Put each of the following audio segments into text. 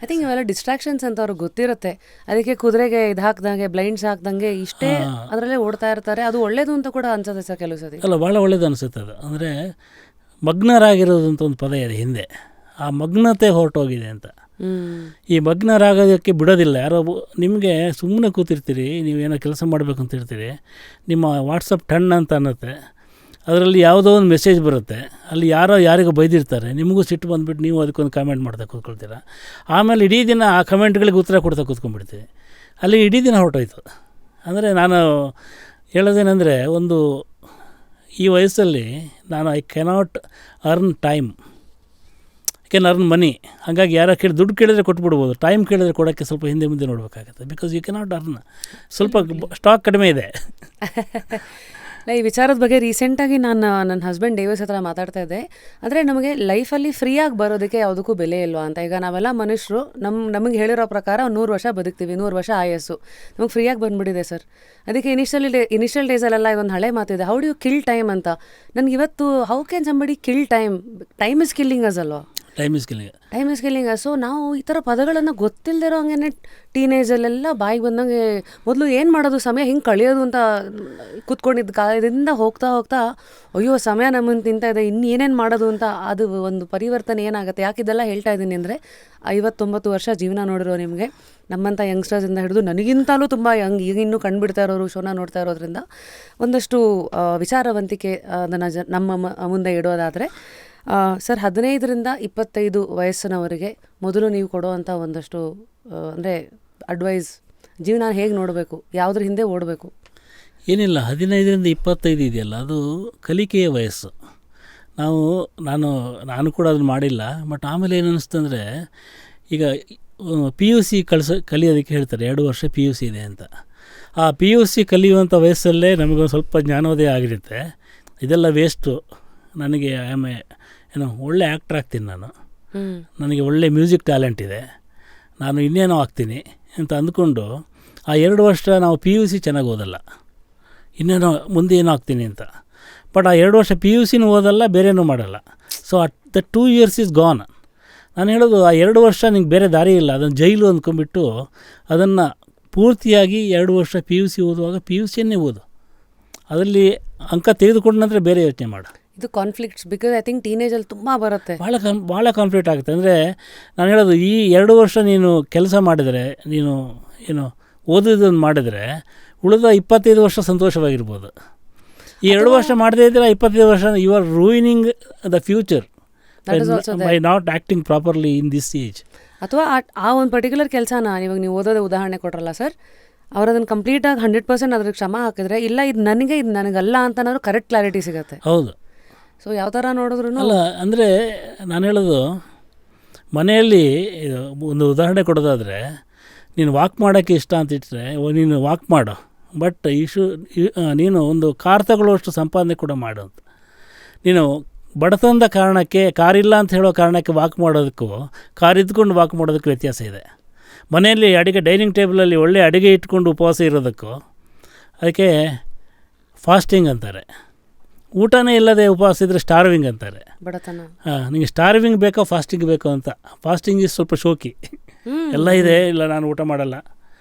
I think ಇವೆಲ್ಲ distractions ಅಂತ ಅವ್ರಿಗೆ ಗೊತ್ತಿರುತ್ತೆ. ಅದಕ್ಕೆ ಕುದುರೆಗೆ ಇದು ಹಾಕ್ದಂಗೆ ಬ್ಲೈಂಡ್ಸ್ ಹಾಕ್ದಂಗೆ ಇಷ್ಟೇ ಅದರಲ್ಲೇ ಓಡ್ತಾ ಇರ್ತಾರೆ. ಅದು ಒಳ್ಳೇದು ಅಂತ ಕೂಡ ಅನ್ಸುತ್ತೆ ಸರ್ ಕೆಲವು ಸತಿ. ಅಲ್ಲ, ಭಾಳ ಒಳ್ಳೇದು ಅನಿಸುತ್ತೆ ಅದು. ಅಂದರೆ ಮಗ್ನರಾಗಿರೋದು ಅಂತ ಒಂದು ಪದ ಇದೆ ಹಿಂದೆ, ಆ ಮಗ್ನತೆ ಹೊರಟೋಗಿದೆ ಅಂತ. ಈ ಮಗ್ನರಾಗೋದಕ್ಕೆ ಬಿಡೋದಿಲ್ಲ ಯಾರೋ. ನಿಮಗೆ ಸುಮ್ಮನೆ ಕೂತಿರ್ತೀರಿ, ನೀವೇನೋ ಕೆಲಸ ಮಾಡಬೇಕು ಅಂತ ಇರ್ತೀರಿ, ನಿಮ್ಮ ವಾಟ್ಸಪ್ ಟನ್ ಅಂತ ಅನ್ನತ್ತೆ, ಅದರಲ್ಲಿ ಯಾವುದೋ ಒಂದು ಮೆಸೇಜ್ ಬರುತ್ತೆ, ಅಲ್ಲಿ ಯಾರೋ ಯಾರಿಗೂ ಬೈದಿರ್ತಾರೆ, ನಿಮಗೂ ಸಿಟ್ಟು ಬಂದುಬಿಟ್ಟು ನೀವು ಅದಕ್ಕೊಂದು ಕಾಮೆಂಟ್ ಮಾಡ್ತಾ ಕೂತ್ಕೊಳ್ತೀರ. ಆಮೇಲೆ ಇಡೀ ದಿನ ಆ ಕಮೆಂಟ್ಗಳಿಗೆ ಉತ್ತರ ಕೊಡ್ತಾ ಕೂತ್ಕೊಂಡ್ಬಿಡ್ತೀವಿ. ಅಲ್ಲಿ ಇಡೀ ದಿನ ಹೊರಟೋಯ್ತು. ಅಂದರೆ ನಾನು ಹೇಳೋದೇನೆಂದರೆ, ಒಂದು ಈ ವಯಸ್ಸಲ್ಲಿ ನಾನು I cannot earn time, I can earn money. ಹಾಗಾಗಿ ಯಾರೋ ದುಡ್ಡು ಕೇಳಿದ್ರೆ ಕೊಟ್ಬಿಡ್ಬೋದು, ಟೈಮ್ ಕೇಳಿದ್ರೆ ಕೊಡೋಕ್ಕೆ ಸ್ವಲ್ಪ ಹಿಂದೆ ಮುಂದೆ ನೋಡಬೇಕಾಗುತ್ತೆ. ಬಿಕಾಸ್ ಯು ಕೆನಾಟ್ ಅರ್ನ್, ಸ್ವಲ್ಪ ಸ್ಟಾಕ್ ಕಡಿಮೆ ಇದೆ. ಈ ವಿಚಾರದ ಬಗ್ಗೆ ರೀಸೆಂಟಾಗಿ ನಾನು ನನ್ನ ಹಸ್ಬೆಂಡ್ ಡೇವಿಸ್ ಹತ್ರ ಮಾತಾಡ್ತಾ ಇದ್ದೆ. ಅಂದರೆ ನಮಗೆ ಲೈಫಲ್ಲಿ ಫ್ರೀಯಾಗಿ ಬರೋದಕ್ಕೆ ಯಾವುದಕ್ಕೂ ಬೆಲೆ ಇಲ್ವಾ ಅಂತ. ಈಗ ನಾವೆಲ್ಲ ಮನುಷ್ಯರು ನಮಗೆ ಹೇಳಿರೋ ಪ್ರಕಾರ 100 ವರ್ಷ ಬದುಕ್ತೀವಿ, 100 ವರ್ಷ ಆಯಸ್ಸು ನಮಗೆ ಫ್ರೀಯಾಗಿ ಬಂದುಬಿಟ್ಟಿದೆ ಸರ್. ಅದಕ್ಕೆ ಇನಿಷಿಯಲ್ ಡೇಸಲ್ಲೆಲ್ಲ ಒಂದು ಹಳೆ ಮಾತಿದೆ, how do you kill time ಅಂತ. ನನಗೆ ಇವತ್ತು how can somebody kill time? Time is killing us ಅಲ್ವಾ? Time is killing. ಸೊ ನಾವು ಈ ಥರ ಪದಗಳನ್ನು ಗೊತ್ತಿಲ್ಲದಿರೋ ಹಂಗೆ ಟೀನೇಜಲ್ಲೆಲ್ಲ ಬಾಯಿಗೆ ಬಂದಂಗೆ ಮೊದಲು ಏನು ಮಾಡೋದು, ಸಮಯ ಹಿಂಗೆ ಕಳೆಯೋದು ಅಂತ ಕೂತ್ಕೊಂಡಿದ್ದ ಕಾಲದಿಂದ ಹೋಗ್ತಾ ಹೋಗ್ತಾ ಅಯ್ಯೋ ಸಮಯ ನಮ್ಮನ್ನು ತಿಂತಾ ಇದೆ, ಇನ್ನು ಏನೇನು ಮಾಡೋದು ಅಂತ ಅದು ಒಂದು ಪರಿವರ್ತನೆ ಏನಾಗುತ್ತೆ. ಯಾಕಿದೆಲ್ಲ ಹೇಳ್ತಾ ಇದ್ದೀನಿ ಅಂದರೆ, 59 ವರ್ಷ ಜೀವನ ನೋಡಿರೋ ನಿಮಗೆ, ನಮ್ಮಂಥ ಯಂಗ್ಸ್ಟರ್ಸಿಂದ ಹಿಡಿದು ನನಗಿಂತಲೂ ತುಂಬ ಈಗ ಇನ್ನೂ ಕಂಡುಬಿಡ್ತಾ ಇರೋರು ಶೋನ ನೋಡ್ತಾ ಇರೋದ್ರಿಂದ ಒಂದಷ್ಟು ವಿಚಾರವಂತಿಕೆ ಅದನ್ನು ನಮ್ಮ ಮುಂದೆ ಇಡೋದಾದರೆ, ಸರ್ 15ರಿಂದ 25 ವಯಸ್ಸಿನವರೆಗೆ ಮೊದಲು ನೀವು ಕೊಡುವಂಥ ಒಂದಷ್ಟು ಅಂದರೆ ಅಡ್ವೈಸ್, ಜೀವನ ಹೇಗೆ ನೋಡಬೇಕು, ಯಾವುದ್ರ ಹಿಂದೆ ಓಡಬೇಕು? ಏನಿಲ್ಲ, 15ರಿಂದ 25 ಇದೆಯಲ್ಲ, ಅದು ಕಲಿಕೆಯ ವಯಸ್ಸು. ನಾನು ಕೂಡ ಅದನ್ನು ಮಾಡಿಲ್ಲ. ಬಟ್ ಆಮೇಲೆ ಏನು ಅನ್ನಿಸ್ತಂದರೆ, ಈಗ PUC ಕಲಿಯೋದಕ್ಕೆ ಹೇಳ್ತಾರೆ, 2 ವರ್ಷ PUC ಇದೆ ಅಂತ. ಆ PUC ಕಲಿಯುವಂಥ ವಯಸ್ಸಲ್ಲೇ ನಮಗೊಂದು ಸ್ವಲ್ಪ ಜ್ಞಾನೋದಯ ಆಗಿರುತ್ತೆ. ಇದೆಲ್ಲ ವೇಸ್ಟು, ನನಗೆ ಒಳ್ಳೆ ಆ್ಯಕ್ಟ್ರ್ ಆಗ್ತೀನಿ ನಾನು, ನನಗೆ ಒಳ್ಳೆ ಮ್ಯೂಸಿಕ್ ಟ್ಯಾಲೆಂಟ್ ಇದೆ, ನಾನು ಇನ್ನೇನೋ ಆಗ್ತೀನಿ ಅಂತ ಅಂದ್ಕೊಂಡು ಆ 2 ವರ್ಷ ನಾವು PUC ಚೆನ್ನಾಗಿ ಓದಲ್ಲ, ಇನ್ನೇನೋ ಮುಂದೆ ಏನೋ ಆಗ್ತೀನಿ ಅಂತ. ಬಟ್ ಆ 2 ವರ್ಷ PUCನೂ ಓದಲ್ಲ, ಬೇರೆನೂ ಮಾಡಲ್ಲ. So the 2 years is gone. ನಾನು ಹೇಳೋದು, ಆ 2 ವರ್ಷ ನಿಂಗೆ ಬೇರೆ ದಾರಿ ಇಲ್ಲ, ಅದನ್ನು ಜೈಲು ಅಂದ್ಕೊಂಡ್ಬಿಟ್ಟು ಅದನ್ನು ಪೂರ್ತಿಯಾಗಿ 2 ವರ್ಷ PUC ಓದುವಾಗ PUCಯನ್ನೇ ಓದು, ಅದರಲ್ಲಿ ಅಂಕ ತೆಗೆದುಕೊಂಡ ನಂತರ ಬೇರೆ ಯೋಚನೆ ಮಾಡು. ಇದು ಕಾನ್ಫ್ಲಿಕ್ಟ್ಸ್, ಬಿಕಾಸ್ ಐ ಥಿಂಕ್ ಟೀನೇಜಲ್ಲಿ ತುಂಬ ಬರುತ್ತೆ, ಭಾಳ ಕಾನ್ಫ್ಲಿಕ್ಟ್ ಆಗುತ್ತೆ. ಅಂದರೆ ನಾನು ಹೇಳೋದು, ಈ 2 ವರ್ಷ ನೀನು ಕೆಲಸ ಮಾಡಿದರೆ, ನೀನು ಓದೋದನ್ನು ಮಾಡಿದರೆ, ಉಳಿದ 25 ವರ್ಷ ಸಂತೋಷವಾಗಿರ್ಬೋದು. ಈ 2 ವರ್ಷ ಮಾಡದೇ ಇದ್ದರೆ 25 ವರ್ಷ you are ruining the future by not acting properly in this age. ಅಥವಾ ಆ ಒಂದು ಪರ್ಟಿಕ್ಯುಲರ್ ಕೆಲಸನ ಇವಾಗ ನೀವು ಓದೋದೇ ಉದಾಹರಣೆ ಕೊಟ್ರಲ್ಲ ಸರ್, ಅವ್ರು ಅದನ್ನು ಕಂಪ್ಲೀಟಾಗಿ 100% ಅದ್ರಿಗೆ ಶ್ರಮ ಹಾಕಿದ್ರೆ, ಇಲ್ಲ ಇದು ನನಗಲ್ಲ ಅಂತ ಅನ್ನೋದು ಕರೆಕ್ಟ್ ಕ್ಲಾರಿಟಿ ಸಿಗುತ್ತೆ. ಹೌದು. ಸೊ ಯಾವ ಥರ ನೋಡಿದ್ರು ಅಲ್ಲ, ಅಂದರೆ ನಾನು ಹೇಳೋದು, ಮನೆಯಲ್ಲಿ ಒಂದು ಉದಾಹರಣೆ ಕೊಡೋದಾದರೆ, ನೀನು ವಾಕ್ ಮಾಡೋಕ್ಕೆ ಇಷ್ಟ ಅಂತಿಟ್ಟರೆ ನೀನು ವಾಕ್ ಮಾಡು, ಬಟ್ ನೀನು ಒಂದು ಕಾರ್ ತಗೊಳ್ಳೋಷ್ಟು ಸಂಪಾದನೆ ಕೂಡ ಮಾಡು ಅಂತ. ನೀನು ಬಡತನದ ಕಾರಣಕ್ಕೆ, ಕಾರಿಲ್ಲ ಅಂತ ಹೇಳೋ ಕಾರಣಕ್ಕೆ ವಾಕ್ ಮಾಡೋದಕ್ಕೂ, ಕಾರ್ ಇದ್ಕೊಂಡು ವಾಕ್ ಮಾಡೋದಕ್ಕೂ ವ್ಯತ್ಯಾಸ ಇದೆ. ಮನೆಯಲ್ಲಿ ಡೈನಿಂಗ್ ಟೇಬಲಲ್ಲಿ ಒಳ್ಳೆ ಅಡುಗೆ ಇಟ್ಕೊಂಡು ಉಪವಾಸ ಇರೋದಕ್ಕೂ, ಅದಕ್ಕೆ ಫಾಸ್ಟಿಂಗ್ ಅಂತಾರೆ. ಊಟನೇ ಇಲ್ಲದೆ ಉಪವಾಸ ಇದ್ದರೆ ಸ್ಟಾರ್ವಿಂಗ್ ಅಂತಾರೆ. ಬಡತನ. ನಿಮಗೆ ಸ್ಟಾರ್ವಿಂಗ್ ಬೇಕೋ ಫಾಸ್ಟಿಂಗ್ ಬೇಕೋ ಅಂತ. ಫಾಸ್ಟಿಂಗ್ ಈಸ್ ಸ್ವಲ್ಪ ಶೋಕಿ, ಎಲ್ಲ ಇದೆ, ಇಲ್ಲ ನಾನು ಊಟ ಮಾಡಲ್ಲ.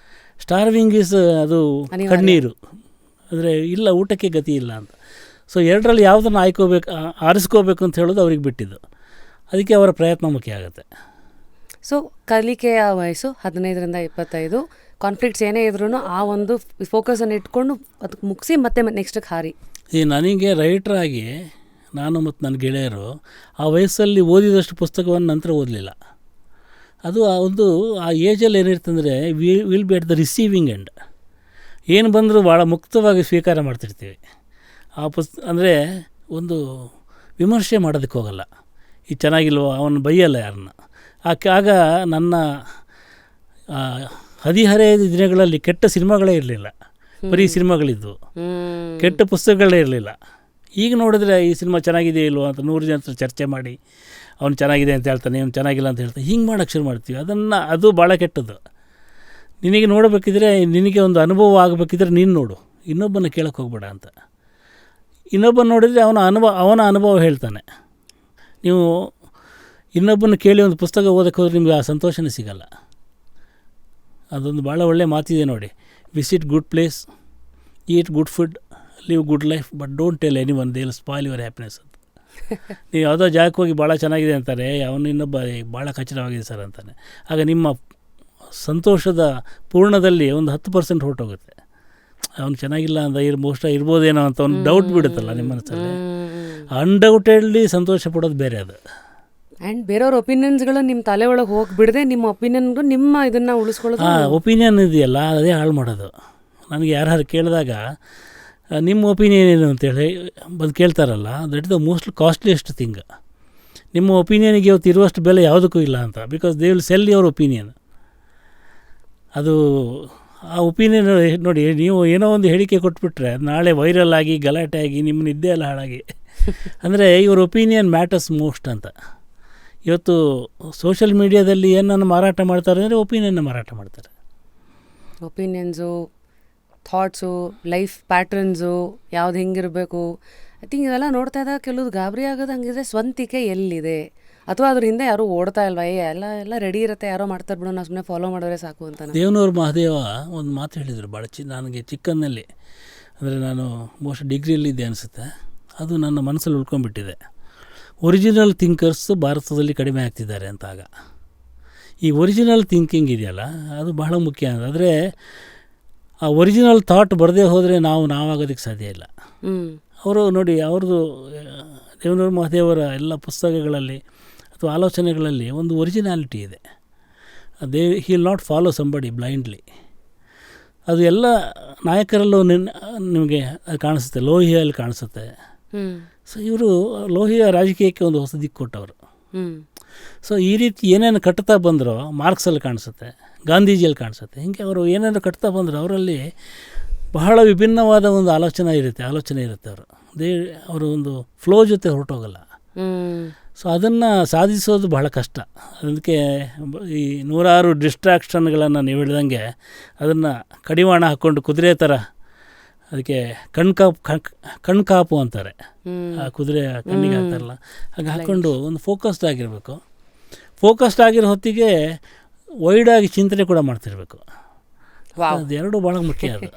ಸ್ಟಾರ್ವಿಂಗ್ ಈಸ್ ಅದು ಕಣ್ಣೀರು, ಅಂದರೆ ಇಲ್ಲ ಊಟಕ್ಕೆ ಗತಿ ಇಲ್ಲ ಅಂತ. ಸೊ 2ರಲ್ಲಿ ಯಾವುದನ್ನು ಆರಿಸ್ಕೋಬೇಕು ಅಂತ ಹೇಳೋದು ಅವ್ರಿಗೆ ಬಿಟ್ಟಿದ್ದು. ಅದಕ್ಕೆ ಅವರ ಪ್ರಯತ್ನ ಮುಖ್ಯ ಆಗುತ್ತೆ. ಸೊ ಕಲಿಕೆಯ ವಯಸ್ಸು 15ರಿಂದ 25, ಕಾನ್ಫ್ಲಿಕ್ಟ್ಸ್ ಏನೇ ಇದ್ರೂ ಆ ಒಂದು ಫೋಕಸನ್ನು ಇಟ್ಕೊಂಡು ಅದಕ್ಕೆ ಮುಗಿಸಿ ಮತ್ತೆ ನೆಕ್ಸ್ಟಿಗೆ ಹಾರಿ. ನನಗೆ ರೈಟ್ರಾಗಿ ನಾನು ಮತ್ತು ನನ್ನ ಗೆಳೆಯರು ಆ ವಯಸ್ಸಲ್ಲಿ ಓದಿದಷ್ಟು ಪುಸ್ತಕವನ್ನು ನಂತರ ಓದಲಿಲ್ಲ. ಅದು ಆ ಏಜಲ್ಲಿ ಏನಿರ್ತಂದರೆ, will be at the receiving end. ಏನು ಬಂದರೂ ಭಾಳ ಮುಕ್ತವಾಗಿ ಸ್ವೀಕಾರ ಮಾಡ್ತಿರ್ತೀವಿ. ಅಂದರೆ ಒಂದು ವಿಮರ್ಶೆ ಮಾಡೋದಕ್ಕೆ ಹೋಗಲ್ಲ, ಇದು ಚೆನ್ನಾಗಿಲ್ವೋ, ಅವನು ಬೈಯಲ್ಲ ಯಾರನ್ನ. ಆಗ ನನ್ನ 15 ದಿನಗಳಲ್ಲಿ ಕೆಟ್ಟ ಸಿನಿಮಾಗಳೇ ಇರಲಿಲ್ಲ, ಬರೀ ಸಿನಿಮಾಗಳಿದ್ವು, ಕೆಟ್ಟ ಪುಸ್ತಕಗಳೇ ಇರಲಿಲ್ಲ. ಈಗ ನೋಡಿದ್ರೆ ಈ ಸಿನಿಮಾ ಚೆನ್ನಾಗಿದೆಯೋ ಇಲ್ವೋ ಅಂತ 100 ಜನ ಚರ್ಚೆ ಮಾಡಿ, ಅವ್ನು ಚೆನ್ನಾಗಿದೆ ಅಂತ ಹೇಳ್ತಾನೆ, ಅವ್ನು ಚೆನ್ನಾಗಿಲ್ಲ ಅಂತ ಹೇಳ್ತಾನೆ, ಹಿಂಗೆ ಮಾಡೋಕ್ಕೆ ಶುರು ಮಾಡ್ತೀವಿ. ಅದು ಭಾಳ ಕೆಟ್ಟದ್ದು. ನಿನಗೆ ನೋಡಬೇಕಿದ್ರೆ, ನಿನಗೆ ಒಂದು ಅನುಭವ ಆಗಬೇಕಿದ್ರೆ ನೀನು ನೋಡು, ಇನ್ನೊಬ್ಬನ ಕೇಳಕ್ಕೆ ಹೋಗ್ಬೇಡ ಅಂತ. ಇನ್ನೊಬ್ಬನ ನೋಡಿದರೆ ಅವನ ಅನುಭವ ಹೇಳ್ತಾನೆ. ನೀವು ಇನ್ನೊಬ್ಬನ ಕೇಳಿ ಒಂದು ಪುಸ್ತಕ ಓದಕ್ಕೆ ಹೋದ್ರೆ ನಿಮ್ಗೆ ಆ ಸಂತೋಷನೇ ಸಿಗಲ್ಲ. ಅದೊಂದು ಭಾಳ ಒಳ್ಳೆಯ ಮಾತಿದೆ ನೋಡಿ, visit good place, eat good food, live good life, but don't tell anyone, they will spoil your happiness ಅಂತ. ನೀವು ಯಾವುದೋ ಜಾಗಕ್ಕೆ ಹೋಗಿ ಭಾಳ ಚೆನ್ನಾಗಿದೆ ಅಂತಾರೆ, ಅವನು ಇನ್ನೊಬ್ಬ ಭಾಳ ಖಚಿತವಾಗಿದೆ ಸರ್ ಅಂತಾನೆ, ಆಗ ನಿಮ್ಮ ಸಂತೋಷದ ಪೂರ್ಣದಲ್ಲಿ ಒಂದು 10% ಹೊರಟೋಗುತ್ತೆ. ಅವ್ನು ಚೆನ್ನಾಗಿಲ್ಲ ಅಂತ ಮೋಸ್ಟ್ ಇರ್ಬೋದೇನೋ ಅಂತ ಒಂದು ಡೌಟ್ ಬಿಡುತ್ತಲ್ಲ ನಿಮ್ಮ ಮನಸ್ಸಲ್ಲಿ. ಅನ್ಡೌಟೆಡ್ಲಿ ಸಂತೋಷ ಪಡೋದು ಬೇರೆ ಅದು. ಆ್ಯಂಡ್ ಬೇರೆಯವ್ರ ಒಪಿನಿಯನ್ಸ್ಗಳು ನಿಮ್ಮ ತಲೆ ಒಳಗೆ ಹೋಗಿಬಿಡದೆ ನಿಮ್ಮ ಒಪಿನಿಯನ್ಗೂ ನಿಮ್ಮ ಇದನ್ನು ಉಳಿಸ್ಕೊಳ್ಳೋದು. ಒಪಿನಿಯನ್ ಇದೆಯಲ್ಲ ಅದೇ ಹಾಳು ಮಾಡೋದು. ನನಗೆ ಯಾರು ಕೇಳಿದಾಗ ನಿಮ್ಮ ಒಪಿನಿಯನ್ ಏನು ಅಂತೇಳಿ ಬಂದು ಕೇಳ್ತಾರಲ್ಲ, that is the most costliest thing. ನಿಮ್ಮ ಒಪಿನಿಯನಿಗೆ ಇವತ್ತು ಇರುವಷ್ಟು ಬೆಲೆ ಯಾವುದಕ್ಕೂ ಇಲ್ಲ ಅಂತ, because they will sell your opinion. ಅದು ಆ ಒಪಿನಿಯನ್ ನೋಡಿ, ನೀವು ಏನೋ ಒಂದು ಹೇಳಿಕೆ ಕೊಟ್ಬಿಟ್ರೆ ನಾಳೆ ವೈರಲ್ ಆಗಿ ಗಲಾಟೆ ಆಗಿ ನಿಮ್ಮ ನಿದ್ದೆ ಎಲ್ಲ ಹಾಳಾಗಿ ಅಂದರೆ ಯುವರ್ ಒಪಿನಿಯನ್ ಮ್ಯಾಟರ್ಸ್ ಮೋಸ್ಟ್ ಅಂತ. ಇವತ್ತು ಸೋಷಿಯಲ್ ಮೀಡಿಯಾದಲ್ಲಿ ಏನನ್ನು ಮಾರಾಟ ಮಾಡ್ತಾರೆ ಅಂದರೆ ಒಪಿನಿಯನ್ನ ಮಾರಾಟ ಮಾಡ್ತಾರೆ. ಒಪಿನಿಯನ್ಸು, ಥಾಟ್ಸು, ಲೈಫ್ ಪ್ಯಾಟ್ರನ್ಸು, ಯಾವ್ದು ಹೆಂಗಿರಬೇಕು, ಐ ಥಿಂಕ್ ಇವೆಲ್ಲ ನೋಡ್ತಾ ಇದ್ದಾಗ ಕೆಲವ್ದು ಗಾಬರಿ ಆಗೋದು. ಹಂಗಿದ್ರೆ ಸ್ವಂತಿಕೆ ಎಲ್ಲಿದೆ, ಅಥವಾ ಅದ್ರ ಹಿಂದೆ ಯಾರೂ ಓಡ್ತಾ ಇಲ್ವಾ, ಎಲ್ಲ ರೆಡಿ ಇರುತ್ತೆ, ಯಾರೋ ಮಾಡ್ತಾರೆ ಬಿಡು, ನಾವು ಸುಮ್ಮನೆ ಫಾಲೋ ಮಾಡಿದ್ರೆ ಸಾಕು ಅಂತ. ದೇವನೂರು ಮಹಾದೇವ ಒಂದು ಮಾತು ಹೇಳಿದರು ಭಾಳ ನನಗೆ ಚಿಕ್ಕನ್ನಲ್ಲಿ, ಅಂದರೆ ನಾನು ಮೋಸ್ಟ್ ಡಿಗ್ರಿಯಲ್ಲಿದ್ದೆ ಅನಿಸುತ್ತೆ, ಅದು ನನ್ನ ಮನಸ್ಸಲ್ಲಿ ಉಳ್ಕೊಂಡ್ಬಿಟ್ಟಿದೆ. ಒರಿಜಿನಲ್ ಥಿಂಕರ್ಸ್ ಭಾರತದಲ್ಲಿ ಕಡಿಮೆ ಆಗ್ತಿದ್ದಾರೆ ಅಂತ. ಆಗ ಈ ಒರಿಜಿನಲ್ ಥಿಂಕಿಂಗ್ ಇದೆಯಲ್ಲ ಅದು ಬಹಳ ಮುಖ್ಯ. ಅಂದರೆ ಆ ಒರಿಜಿನಲ್ ಥಾಟ್ ಬರದೇ ಹೋದರೆ ನಾವಾಗೋದಕ್ಕೆ ಸಾಧ್ಯ ಇಲ್ಲ. ಅವರು ನೋಡಿ, ಅವ್ರದ್ದು ದೇವನೂರು ಮಹಾದೇವರ ಎಲ್ಲ ಪುಸ್ತಕಗಳಲ್ಲಿ ಅಥವಾ ಆಲೋಚನೆಗಳಲ್ಲಿ ಒಂದು ಒರಿಜಿನಾಲಿಟಿ ಇದೆ. He will not follow somebody blindly. ಅದು ಎಲ್ಲ ನಾಯಕರಲ್ಲೂ ನಿಮಗೆ ಕಾಣಿಸುತ್ತೆ, ಲೋಹಿಯಲ್ಲಿ ಕಾಣಿಸುತ್ತೆ. ಸೊ ಇವರು ಲೋಹಿಯ ರಾಜಕೀಯಕ್ಕೆ ಒಂದು ಹೊಸ ದಿಕ್ಕು ಕೊಟ್ಟವರು. ಸೊ ಈ ರೀತಿ ಏನೇನು ಕಟ್ತಾ ಬಂದರೋ ಮಾರ್ಕ್ಸಲ್ಲಿ ಕಾಣಿಸುತ್ತೆ, ಗಾಂಧೀಜಿಯಲ್ಲಿ ಕಾಣಿಸುತ್ತೆ. ಹೀಗೆ ಅವರು ಏನೇನು ಕಟ್ತಾ ಬಂದರು ಅವರಲ್ಲಿ ಬಹಳ ವಿಭಿನ್ನವಾದ ಒಂದು ಆಲೋಚನೆ ಇರುತ್ತೆ ಅವರು ಒಂದು ಫ್ಲೋ ಜೊತೆ ಹೊರಟೋಗಲ್ಲ. ಸೊ ಅದನ್ನು ಸಾಧಿಸೋದು ಬಹಳ ಕಷ್ಟ. ಅದಕ್ಕೆ ಈ 100 ಡಿಸ್ಟ್ರಾಕ್ಷನ್ಗಳನ್ನು ನೀವು ಹೇಳಿದಂಗೆ ಅದನ್ನು ಕಡಿವಾಣ ಹಾಕ್ಕೊಂಡು ಕುದುರೆ ಥರ ಅದಕ್ಕೆ ಕಣ್ಕಾಪು ಅಂತಾರೆ, ಆ ಕುದುರೆ ಕಣ್ಣಿಗೆ ಹಾಕ್ತಾರಲ್ಲ, ಹಾಗೆ ಹಾಕ್ಕೊಂಡು ಒಂದು ಫೋಕಸ್ಡ್ ಆಗಿರಬೇಕು. ಫೋಕಸ್ಡ್ ಆಗಿರೋ ಹೊತ್ತಿಗೆ ವೈಡಾಗಿ ಚಿಂತನೆ ಕೂಡ ಮಾಡ್ತಿರ್ಬೇಕು. ಅದೆರಡು ಭಾಳ ಮುಖ್ಯ ಅದು.